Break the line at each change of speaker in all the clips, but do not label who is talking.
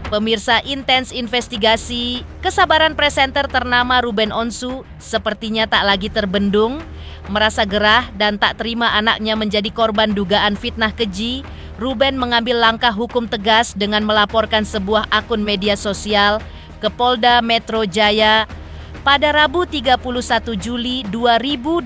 Pemirsa Intens Investigasi, kesabaran presenter ternama Ruben Onsu sepertinya tak lagi terbendung. Merasa gerah dan tak terima anaknya menjadi korban dugaan fitnah keji, Ruben mengambil langkah hukum tegas dengan melaporkan sebuah akun media sosial ke Polda Metro Jaya pada Rabu 31 Juli 2025.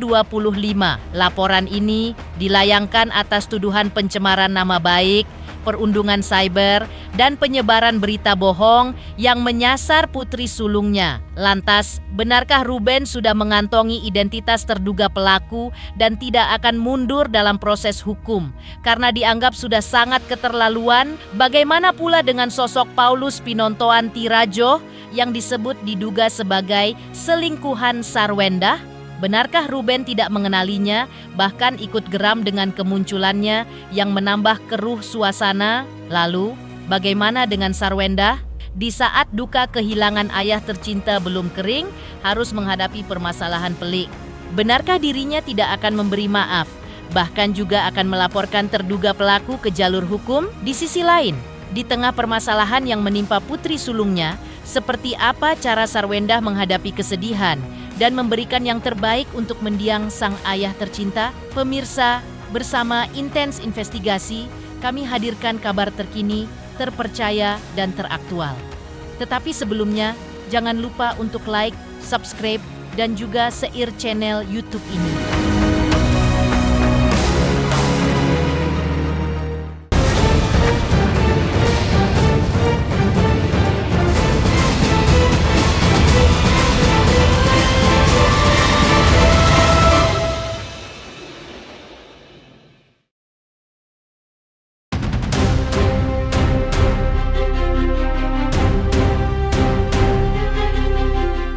Laporan ini dilayangkan atas tuduhan pencemaran nama baik, perundungan cyber, dan penyebaran berita bohong yang menyasar putri sulungnya. Lantas, benarkah Ruben sudah mengantongi identitas terduga pelaku dan tidak akan mundur dalam proses hukum karena dianggap sudah sangat keterlaluan? Bagaimana pula dengan sosok Paulus Pinontoan Tirajo yang disebut diduga sebagai selingkuhan Sarwendah? Benarkah Ruben tidak mengenalinya, bahkan ikut geram dengan kemunculannya yang menambah keruh suasana? Lalu, bagaimana dengan Sarwendah? Di saat duka kehilangan ayah tercinta belum kering, harus menghadapi permasalahan pelik. Benarkah dirinya tidak akan memberi maaf, bahkan juga akan melaporkan terduga pelaku ke jalur hukum? Di sisi lain, di tengah permasalahan yang menimpa putri sulungnya, seperti apa cara Sarwendah menghadapi kesedihan dan memberikan yang terbaik untuk mendiang sang ayah tercinta? Pemirsa, bersama Intens Investigasi, kami hadirkan kabar terkini, terpercaya, dan teraktual. Tetapi sebelumnya, jangan lupa untuk like, subscribe, dan juga share channel YouTube ini.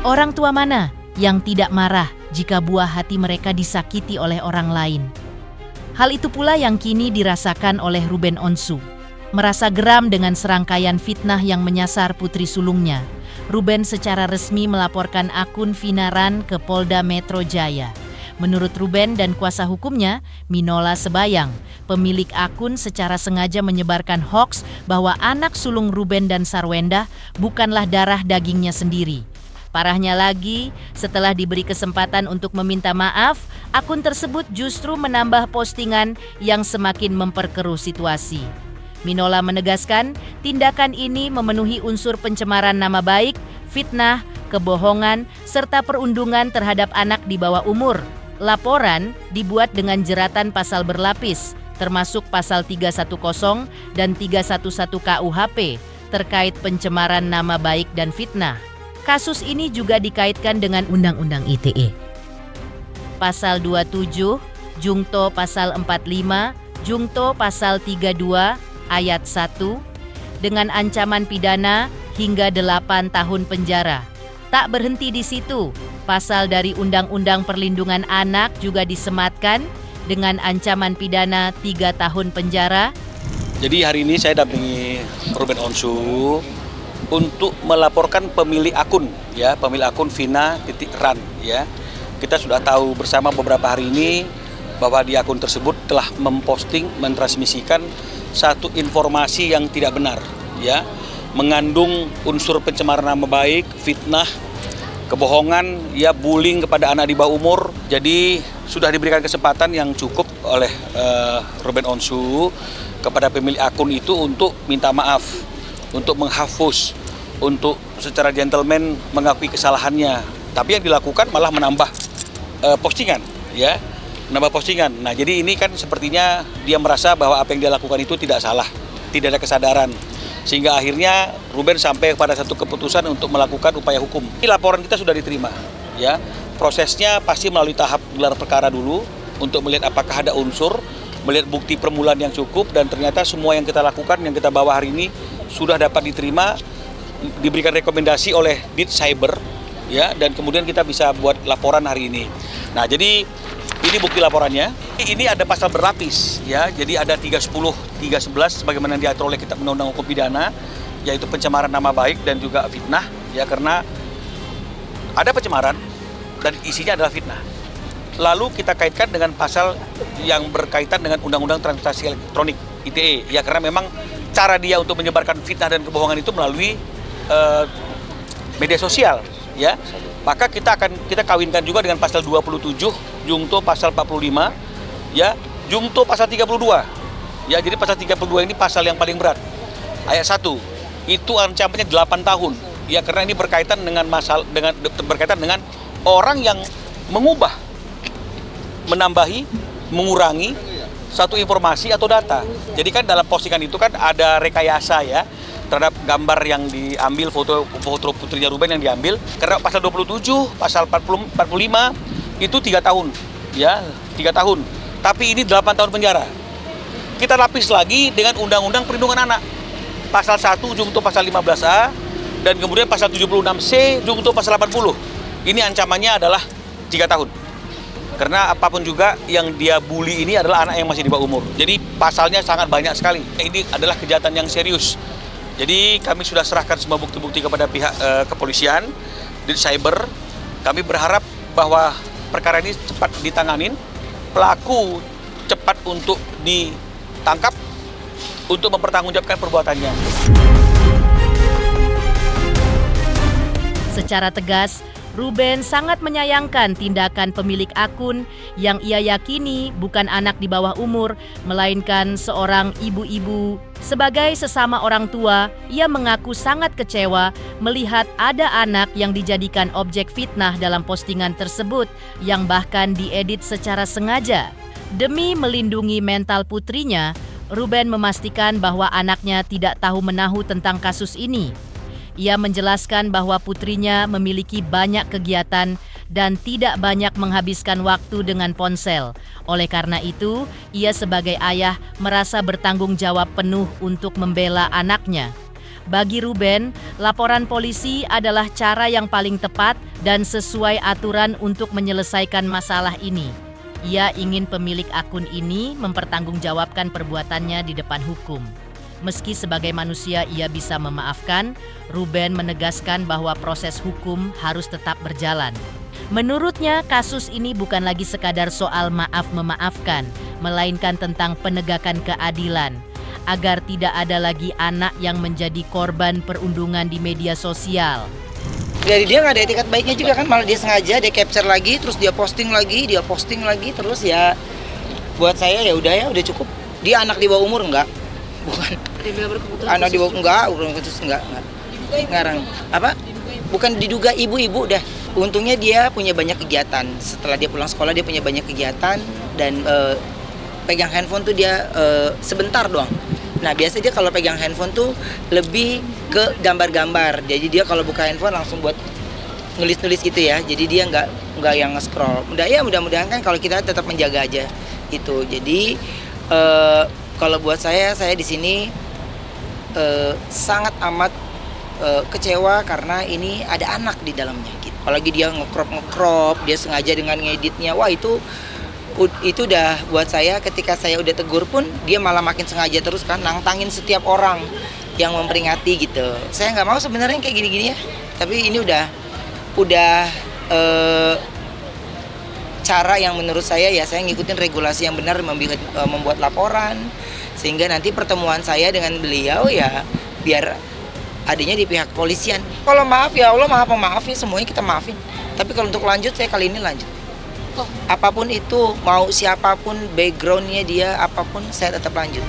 Orang tua mana yang tidak marah jika buah hati mereka disakiti oleh orang lain? Hal itu pula yang kini dirasakan oleh Ruben Onsu. Merasa geram dengan serangkaian fitnah yang menyasar putri sulungnya, Ruben secara resmi melaporkan akun Vinaran ke Polda Metro Jaya. Menurut Ruben dan kuasa hukumnya, Minola Sebayang, pemilik akun secara sengaja menyebarkan hoaks bahwa anak sulung Ruben dan Sarwendah bukanlah darah dagingnya sendiri. Parahnya lagi, setelah diberi kesempatan untuk meminta maaf, akun tersebut justru menambah postingan yang semakin memperkeruh situasi. Minola menegaskan, tindakan ini memenuhi unsur pencemaran nama baik, fitnah, kebohongan, serta perundungan terhadap anak di bawah umur. Laporan dibuat dengan jeratan pasal berlapis, termasuk pasal 310 dan 311 KUHP terkait pencemaran nama baik dan fitnah. Kasus ini juga dikaitkan dengan Undang-Undang ITE. Pasal 27, Jungto Pasal 45, Jungto Pasal 32, Ayat 1, dengan ancaman pidana hingga 8 tahun penjara. Tak berhenti di situ, pasal dari Undang-Undang Perlindungan Anak juga disematkan dengan ancaman pidana 3 tahun penjara.
Jadi hari ini saya dampingi Ruben Onsu untuk melaporkan pemilik akun, ya, pemilik akun Vina.ran, ya. Kita sudah tahu bersama beberapa hari ini bahwa di akun tersebut telah memposting, mentransmisikan satu informasi yang tidak benar, ya, mengandung unsur pencemaran nama baik, fitnah, kebohongan, ya, bullying kepada anak di bawah umur. Jadi sudah diberikan kesempatan yang cukup oleh Ruben Onsu kepada pemilik akun itu untuk minta maaf, untuk menghapus, untuk secara gentleman mengakui kesalahannya. Tapi yang dilakukan malah menambah postingan, ya, menambah postingan. Nah, jadi ini kan sepertinya dia merasa bahwa apa yang dia lakukan itu tidak salah, tidak ada kesadaran. Sehingga akhirnya Ruben sampai pada satu keputusan untuk melakukan upaya hukum. Ini laporan kita sudah diterima, ya. Prosesnya pasti melalui tahap gelar perkara dulu untuk melihat apakah ada unsur, melihat bukti permulaan yang cukup, dan ternyata semua yang kita lakukan, yang kita bawa hari ini sudah dapat diterima, diberikan rekomendasi oleh Dit Cyber, ya, dan kemudian kita bisa buat laporan hari ini. Nah, jadi ini bukti laporannya. Ini ada pasal berlapis, ya. Jadi ada 310, 311 sebagaimana diatur oleh Kitab Undang-Undang Hukum Pidana, yaitu pencemaran nama baik dan juga fitnah, ya, karena ada pencemaran dan isinya adalah fitnah. Lalu kita kaitkan dengan pasal yang berkaitan dengan Undang-Undang Transaksi Elektronik ITE, ya, karena memang cara dia untuk menyebarkan fitnah dan kebohongan itu melalui media sosial, ya. Maka kita kawinkan juga dengan pasal 27, Jungto pasal 45, ya, Jungto pasal 32. Ya, jadi pasal 32 ini pasal yang paling berat. Ayat 1, itu ancamannya 8 tahun. Ya, karena ini berkaitan dengan orang yang mengubah, menambahi, mengurangi satu informasi atau data. Jadi kan dalam postingan itu kan ada rekayasa, ya, terhadap gambar yang diambil, foto putrinya Ruben yang diambil. Karena pasal 27, pasal 45 itu 3 tahun, ya, 3 tahun. Tapi ini 8 tahun penjara. Kita lapis lagi dengan Undang-Undang Perlindungan Anak. Pasal 1 Jungto pasal 15A dan kemudian pasal 76C Jungto pasal 80. Ini ancamannya adalah 3 tahun. Karena apapun juga yang dia bully ini adalah anak yang masih di bawah umur. Jadi pasalnya sangat banyak sekali. Ini adalah kejahatan yang serius. Jadi kami sudah serahkan semua bukti-bukti kepada pihak kepolisian di cyber. Kami berharap bahwa perkara ini cepat ditanganin, pelaku cepat untuk ditangkap untuk mempertanggungjawabkan perbuatannya.
Secara tegas, Ruben sangat menyayangkan tindakan pemilik akun yang ia yakini bukan anak di bawah umur, melainkan seorang ibu-ibu. Sebagai sesama orang tua, ia mengaku sangat kecewa melihat ada anak yang dijadikan objek fitnah dalam postingan tersebut yang bahkan diedit secara sengaja. Demi melindungi mental putrinya, Ruben memastikan bahwa anaknya tidak tahu menahu tentang kasus ini. Ia menjelaskan bahwa putrinya memiliki banyak kegiatan dan tidak banyak menghabiskan waktu dengan ponsel. Oleh karena itu, ia sebagai ayah merasa bertanggung jawab penuh untuk membela anaknya. Bagi Ruben, laporan polisi adalah cara yang paling tepat dan sesuai aturan untuk menyelesaikan masalah ini. Ia ingin pemilik akun ini mempertanggungjawabkan perbuatannya di depan hukum. Meski sebagai manusia ia bisa memaafkan, Ruben menegaskan bahwa proses hukum harus tetap berjalan. Menurutnya, kasus ini bukan lagi sekadar soal maaf-memaafkan, melainkan tentang penegakan keadilan, agar tidak ada lagi anak yang menjadi korban perundungan di media sosial.
Dari dia nggak ada etikat baiknya juga kan, malah dia sengaja, dia capture lagi, terus dia posting lagi, terus ya buat saya ya udah cukup. Dia anak di bawah umur enggak? Bukan. Anak di bawah enggak. Ngarang. Apa? Bukan diduga ibu-ibu dah. Untungnya dia punya banyak kegiatan. Setelah dia pulang sekolah dia punya banyak kegiatan dan pegang handphone tuh dia sebentar doang. Nah biasa dia kalau pegang handphone tuh lebih ke gambar-gambar. Jadi dia kalau buka handphone langsung buat nulis-nulis gitu ya. Jadi dia nggak yang nge-scroll. Mudah-mudahan kan kalau kita tetap menjaga aja itu. Jadi kalau buat saya di sini sangat amat kecewa karena ini ada anak di dalamnya. Gitu. Apalagi dia nge-crop, dia sengaja dengan ngeditnya. Wah itu udah buat saya, ketika saya udah tegur pun dia malah makin sengaja terus kan nantangin setiap orang yang memperingati gitu. Saya nggak mau sebenarnya kayak gini-gini ya. Tapi ini udah cara yang menurut saya ya saya ngikutin regulasi yang benar, membuat laporan sehingga nanti pertemuan saya dengan beliau ya biar adanya di pihak polisian. Kalau maaf ya Allah maaf ya semuanya kita maafin. Tapi kalau untuk lanjut saya kali ini lanjut. Apapun itu, mau siapapun backgroundnya dia, apapun saya tetap lanjut.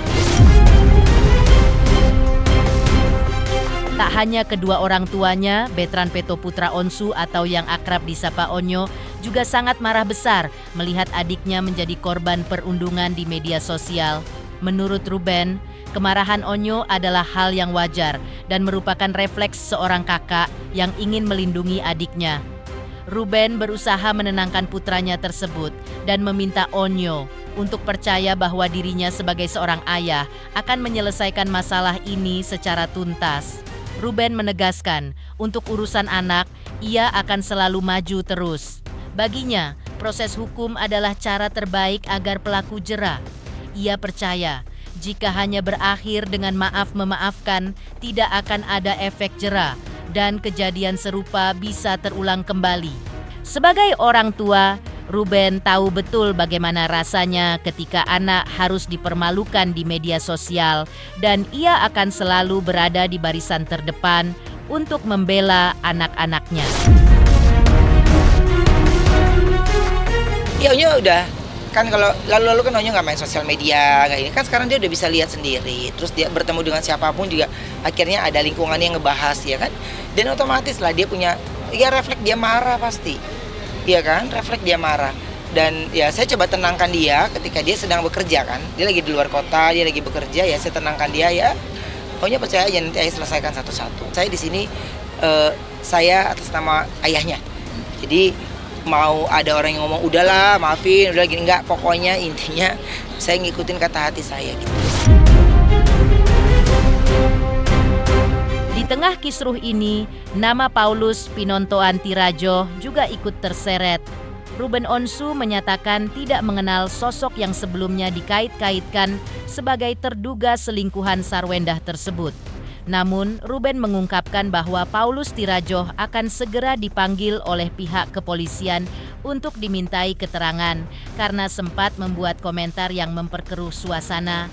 Tak hanya kedua orang tuanya, Betran Peto Putra Onsu atau yang akrab disapa Onyo juga sangat marah besar melihat adiknya menjadi korban perundungan di media sosial. Menurut Ruben, kemarahan Onyo adalah hal yang wajar dan merupakan refleks seorang kakak yang ingin melindungi adiknya. Ruben berusaha menenangkan putranya tersebut dan meminta Onyo untuk percaya bahwa dirinya sebagai seorang ayah akan menyelesaikan masalah ini secara tuntas. Ruben menegaskan, untuk urusan anak, ia akan selalu maju terus. Baginya, proses hukum adalah cara terbaik agar pelaku jera. Ia percaya, jika hanya berakhir dengan maaf-memaafkan, tidak akan ada efek jera dan kejadian serupa bisa terulang kembali. Sebagai orang tua, Ruben tahu betul bagaimana rasanya ketika anak harus dipermalukan di media sosial dan ia akan selalu berada di barisan terdepan untuk membela anak-anaknya.
Ya Onyo udah, kan kalau lalu-lalu kan Onyo nggak main sosial media kayak ini, kan sekarang dia udah bisa lihat sendiri, terus dia bertemu dengan siapapun juga akhirnya ada lingkungan yang ngebahas ya kan, dan otomatis lah dia punya, ya refleks dia marah pasti. Iya kan, refleks dia marah. Dan ya saya coba tenangkan dia ketika dia sedang bekerja kan. Dia lagi di luar kota, dia lagi bekerja, ya saya tenangkan dia ya. Pokoknya percaya aja, nanti ayah selesaikan satu-satu. Saya di sini saya atas nama ayahnya. Jadi mau ada orang yang ngomong udahlah, maafin, udah gini, enggak, pokoknya intinya saya ngikutin kata hati saya gitu.
Di tengah kisruh ini, nama Paulus Pinontoan Tirajo juga ikut terseret. Ruben Onsu menyatakan tidak mengenal sosok yang sebelumnya dikait-kaitkan sebagai terduga selingkuhan Sarwendah tersebut. Namun, Ruben mengungkapkan bahwa Paulus Tirajo akan segera dipanggil oleh pihak kepolisian untuk dimintai keterangan karena sempat membuat komentar yang memperkeruh suasana.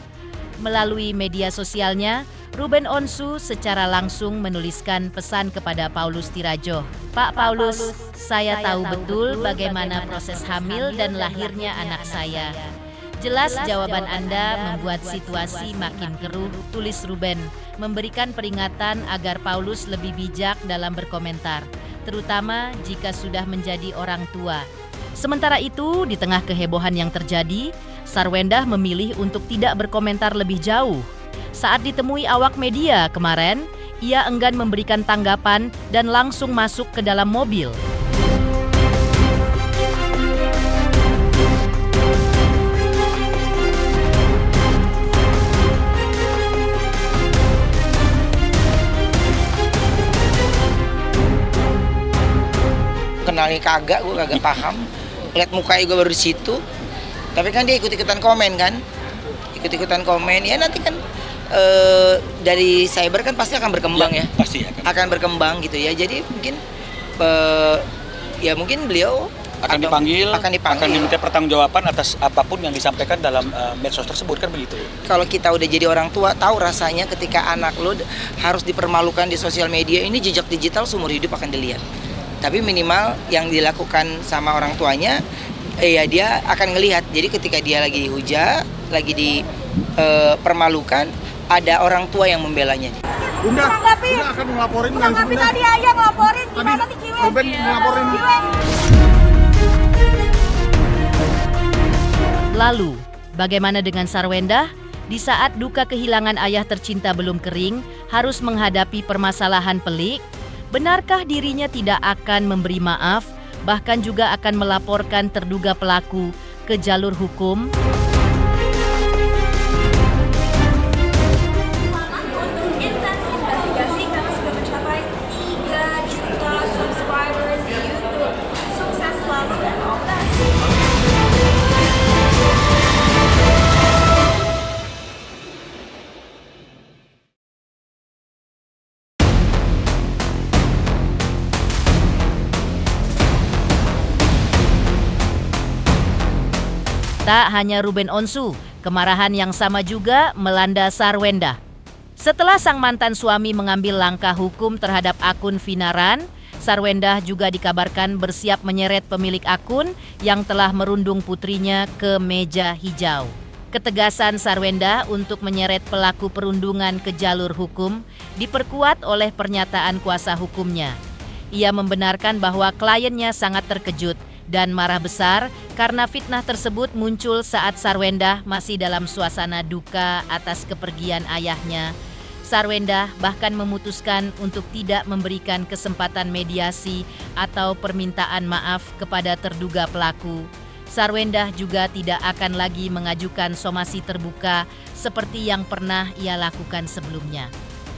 Melalui media sosialnya, Ruben Onsu secara langsung menuliskan pesan kepada Paulus Tirajo. Pak Paulus, saya tahu betul bagaimana proses hamil dan lahirnya anak saya. Jelas jawaban Anda membuat situasi makin keruh, tulis Ruben, memberikan peringatan agar Paulus lebih bijak dalam berkomentar, terutama jika sudah menjadi orang tua. Sementara itu, di tengah kehebohan yang terjadi, Sarwendah memilih untuk tidak berkomentar lebih jauh. Saat ditemui awak media kemarin, ia enggan memberikan tanggapan dan langsung masuk ke dalam mobil.
Kenalnya kagak, gue kagak paham. Lihat mukanya gue baru di situ. Tapi kan dia ikut-ikutan komen kan. Ikut-ikutan komen, ya nanti kan dari cyber kan pasti akan berkembang ya.
Pasti
akan berkembang gitu ya. Jadi mungkin ya mungkin beliau
akan dipanggil,
akan
diminta pertanggungjawaban atas apapun yang disampaikan dalam medsos tersebut, kan begitu.
Kalau kita udah jadi orang tua, tahu rasanya ketika anak lo harus dipermalukan di sosial media, ini jejak digital seumur hidup akan dilihat. Tapi minimal yang dilakukan sama orang tuanya, ya dia akan ngelihat. Jadi ketika dia lagi dihujat, lagi dipermalukan, ada orang tua yang membelanya.
Bunda akan melaporin langsung. Bunda tadi ayah ngelaporin, gimana nih Ciwen? Ruben ngelaporin.
Lalu, bagaimana dengan Sarwendah? Di saat duka kehilangan ayah tercinta belum kering, harus menghadapi permasalahan pelik. Benarkah dirinya tidak akan memberi maaf, bahkan juga akan melaporkan terduga pelaku ke jalur hukum?
Untuk intens investigasi, kami sudah mencapai 3 juta subscribers di YouTube. Sukses selalu dan all the best.
Tak hanya Ruben Onsu, kemarahan yang sama juga melanda Sarwendah. Setelah sang mantan suami mengambil langkah hukum terhadap akun Vinaran, Sarwendah juga dikabarkan bersiap menyeret pemilik akun yang telah merundung putrinya ke meja hijau. Ketegasan Sarwendah untuk menyeret pelaku perundungan ke jalur hukum diperkuat oleh pernyataan kuasa hukumnya. Ia membenarkan bahwa kliennya sangat terkejut dan marah besar karena fitnah tersebut muncul saat Sarwendah masih dalam suasana duka atas kepergian ayahnya. Sarwendah bahkan memutuskan untuk tidak memberikan kesempatan mediasi atau permintaan maaf kepada terduga pelaku. Sarwendah juga tidak akan lagi mengajukan somasi terbuka seperti yang pernah ia lakukan sebelumnya.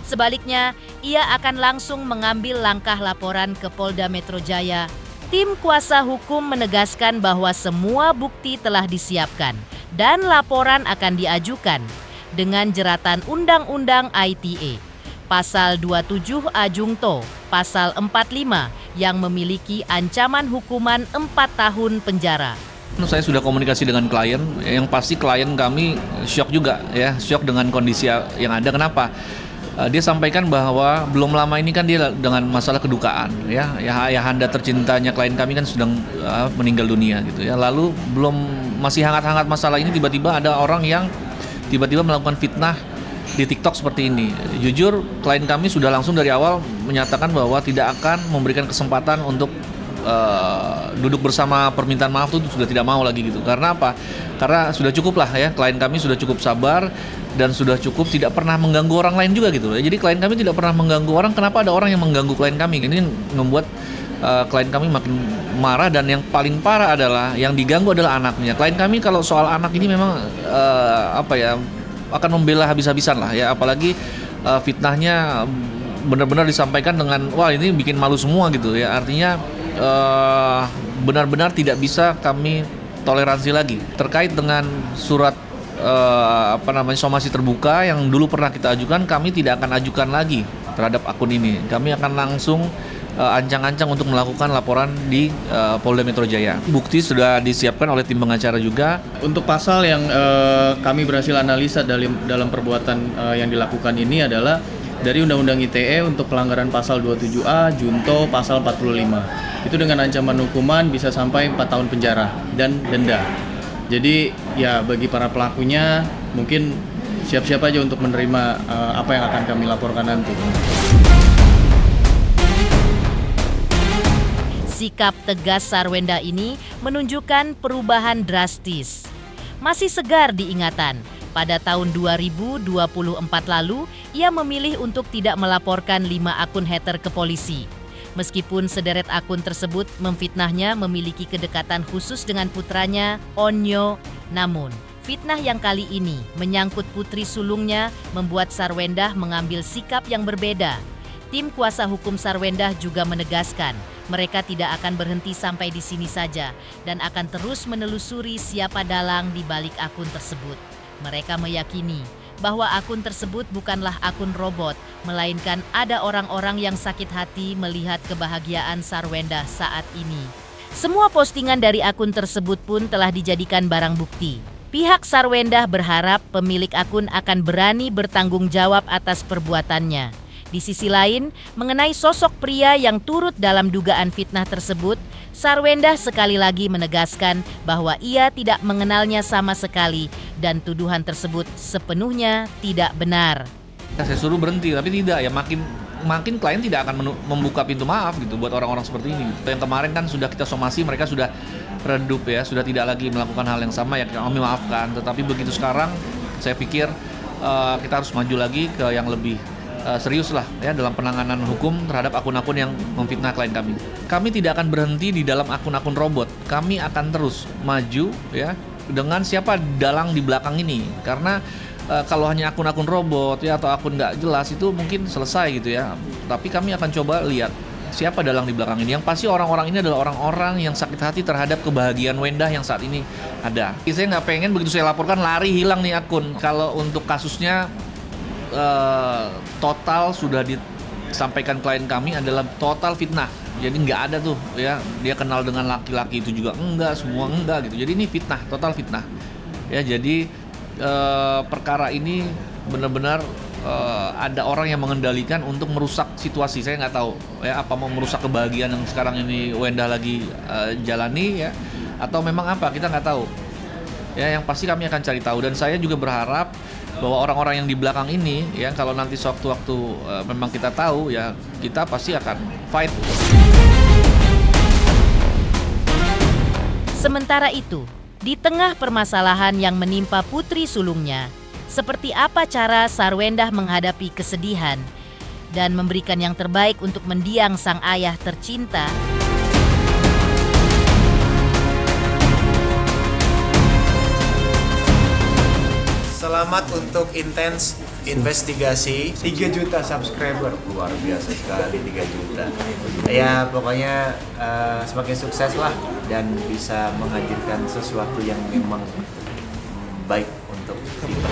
Sebaliknya, ia akan langsung mengambil langkah laporan ke Polda Metro Jaya. Tim kuasa hukum menegaskan bahwa semua bukti telah disiapkan dan laporan akan diajukan dengan jeratan Undang-Undang ITE, Pasal 27 A Jungto, Pasal 45 yang memiliki ancaman hukuman 4 tahun penjara.
Saya sudah komunikasi dengan klien, yang pasti klien kami syok juga ya, syok dengan kondisi yang ada. Kenapa? Dia sampaikan bahwa belum lama ini kan dia dengan masalah kedukaan ya ayahanda tercintanya klien kami kan sedang meninggal dunia gitu ya. Lalu masih hangat-hangat masalah ini, tiba-tiba ada orang yang tiba-tiba melakukan fitnah di TikTok seperti ini. Jujur klien kami sudah langsung dari awal menyatakan bahwa tidak akan memberikan kesempatan untuk duduk bersama permintaan maaf itu sudah tidak mau lagi gitu. Karena apa? Karena sudah cukup lah ya, klien kami sudah cukup sabar dan sudah cukup tidak pernah mengganggu orang lain juga gitu. Jadi klien kami tidak pernah mengganggu orang. Kenapa ada orang yang mengganggu klien kami? Ini membuat klien kami makin marah, dan yang paling parah adalah yang diganggu adalah anaknya. Klien kami kalau soal anak ini memang akan membela habis-habisan lah ya, apalagi fitnahnya benar-benar disampaikan dengan wah ini bikin malu semua gitu ya. Artinya benar-benar tidak bisa kami toleransi lagi terkait dengan surat somasi terbuka yang dulu pernah kita ajukan. Kami tidak akan ajukan lagi terhadap akun ini. Kami akan langsung ancang-ancang untuk melakukan laporan di Polda Metro Jaya. Bukti sudah disiapkan oleh tim pengacara juga.
Untuk pasal yang kami berhasil analisa dalam perbuatan yang dilakukan ini adalah dari Undang-Undang ITE untuk pelanggaran pasal 27A, junto pasal 45. Itu dengan ancaman hukuman bisa sampai 4 tahun penjara dan denda. Jadi ya bagi para pelakunya mungkin siap-siap aja untuk menerima apa yang akan kami laporkan nanti.
Sikap tegas Sarwenda ini menunjukkan perubahan drastis. Masih segar diingatan, pada tahun 2024 lalu, ia memilih untuk tidak melaporkan 5 akun hater ke polisi. Meskipun sederet akun tersebut memfitnahnya memiliki kedekatan khusus dengan putranya, Onyo, namun fitnah yang kali ini menyangkut putri sulungnya membuat Sarwenda mengambil sikap yang berbeda. Tim kuasa hukum Sarwenda juga menegaskan mereka tidak akan berhenti sampai di sini saja dan akan terus menelusuri siapa dalang di balik akun tersebut. Mereka meyakini bahwa akun tersebut bukanlah akun robot, melainkan ada orang-orang yang sakit hati melihat kebahagiaan Sarwenda saat ini. Semua postingan dari akun tersebut pun telah dijadikan barang bukti. Pihak Sarwenda berharap pemilik akun akan berani bertanggung jawab atas perbuatannya. Di sisi lain, mengenai sosok pria yang turut dalam dugaan fitnah tersebut, Sarwenda sekali lagi menegaskan bahwa ia tidak mengenalnya sama sekali dan tuduhan tersebut sepenuhnya tidak benar.
Saya suruh berhenti, tapi tidak ya, makin klien tidak akan membuka pintu maaf gitu buat orang-orang seperti ini. Yang kemarin kan sudah kita somasi, mereka sudah redup ya, sudah tidak lagi melakukan hal yang sama ya, kami maafkan. Tetapi begitu sekarang, saya pikir kita harus maju lagi ke yang lebih serius lah ya dalam penanganan hukum terhadap akun-akun yang memfitnah klien kami. Kami tidak akan berhenti di dalam akun-akun robot. Kami akan terus maju ya dengan siapa dalang di belakang ini. Karena kalau hanya akun-akun robot ya atau akun nggak jelas itu mungkin selesai gitu ya. Tapi kami akan coba lihat siapa dalang di belakang ini. Yang pasti orang-orang ini adalah orang-orang yang sakit hati terhadap kebahagiaan Wendah yang saat ini ada. Saya nggak pengen begitu saya laporkan lari hilang nih akun. Kalau untuk kasusnya total sudah disampaikan klien kami adalah total fitnah. Jadi nggak ada tuh ya dia kenal dengan laki-laki itu juga enggak, semua enggak gitu. Jadi ini fitnah, total fitnah. Ya jadi perkara ini benar-benar ada orang yang mengendalikan untuk merusak situasi. Saya nggak tahu ya apa mau merusak kebahagiaan yang sekarang ini Wendah lagi jalani ya atau memang apa, kita nggak tahu. Ya yang pasti kami akan cari tahu, dan saya juga berharap bahwa orang-orang yang di belakang ini ya kalau nanti sewaktu-waktu memang kita tahu ya kita pasti akan fight.
Sementara itu, di tengah permasalahan yang menimpa putri sulungnya, seperti apa cara Sarwenda menghadapi kesedihan dan memberikan yang terbaik untuk mendiang sang ayah tercinta?
Selamat untuk intens investigasi 3 juta subscriber, luar biasa sekali 3 juta. Ya pokoknya semakin sukses lah dan bisa menghadirkan sesuatu yang memang baik untuk kita.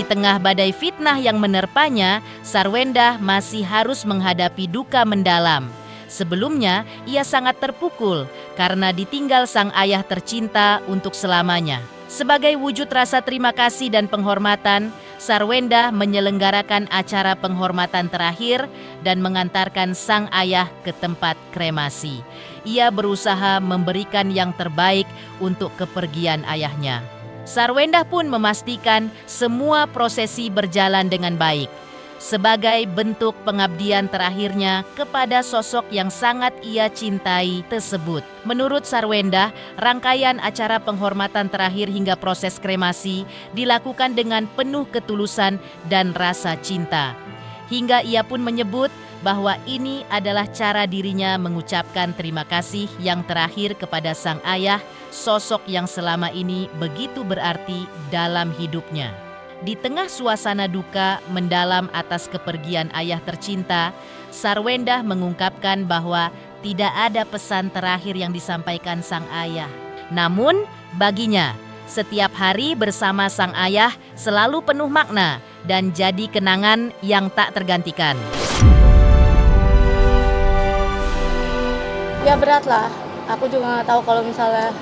Di tengah badai fitnah yang menerpanya, Sarwendah masih harus menghadapi duka mendalam. Sebelumnya, ia sangat terpukul karena ditinggal sang ayah tercinta untuk selamanya. Sebagai wujud rasa terima kasih dan penghormatan, Sarwendah menyelenggarakan acara penghormatan terakhir dan mengantarkan sang ayah ke tempat kremasi. Ia berusaha memberikan yang terbaik untuk kepergian ayahnya. Sarwendah pun memastikan semua prosesi berjalan dengan baik, sebagai bentuk pengabdian terakhirnya kepada sosok yang sangat ia cintai tersebut. Menurut Sarwendah, rangkaian acara penghormatan terakhir hingga proses kremasi dilakukan dengan penuh ketulusan dan rasa cinta. Hingga ia pun menyebut bahwa ini adalah cara dirinya mengucapkan terima kasih yang terakhir kepada sang ayah, sosok yang selama ini begitu berarti dalam hidupnya. Di tengah suasana duka mendalam atas kepergian ayah tercinta, Sarwendah mengungkapkan bahwa tidak ada pesan terakhir yang disampaikan sang ayah. Namun, baginya, setiap hari bersama sang ayah selalu penuh makna dan jadi kenangan yang tak tergantikan.
Ya berat lah, aku juga nggak tahu kalau misalnya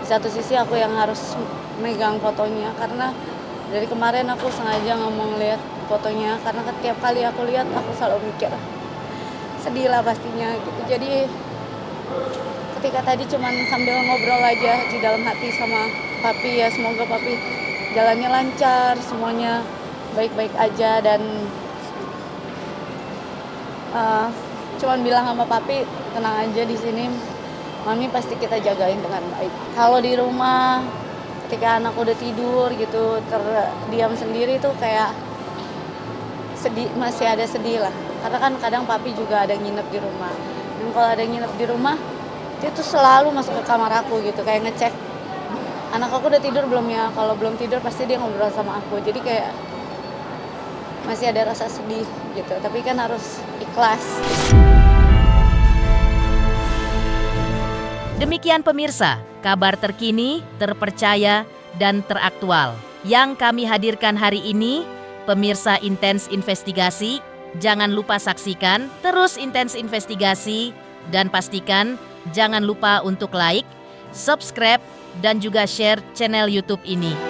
di satu sisi aku yang harus megang fotonya, karena dari kemarin aku sengaja nggak mau ngeliat fotonya, karena setiap kali aku lihat aku selalu mikir sedih lah pastinya gitu. Jadi ketika tadi cuman sambil ngobrol aja di dalam hati sama papi, ya semoga papi jalannya lancar, semuanya baik-baik aja, dan cuman bilang sama papi, tenang aja di sini, mami pasti kita jagain dengan baik. Kalau di rumah ketika anak udah tidur gitu, terdiam sendiri tuh kayak sedih, masih ada sedih lah. Karena kan kadang papi juga ada nginep di rumah. Dan kalau ada nginep di rumah, dia tuh selalu masuk ke kamar aku gitu, kayak ngecek anak aku udah tidur belum ya. Kalau belum tidur pasti dia ngobrol sama aku. Jadi kayak masih ada rasa sedih gitu. Tapi kan harus ikhlas.
Demikian pemirsa, kabar terkini, terpercaya, dan teraktual yang kami hadirkan hari ini. Pemirsa Intens Investigasi, jangan lupa saksikan terus Intens Investigasi, dan pastikan jangan lupa untuk like, subscribe, dan juga share channel YouTube ini.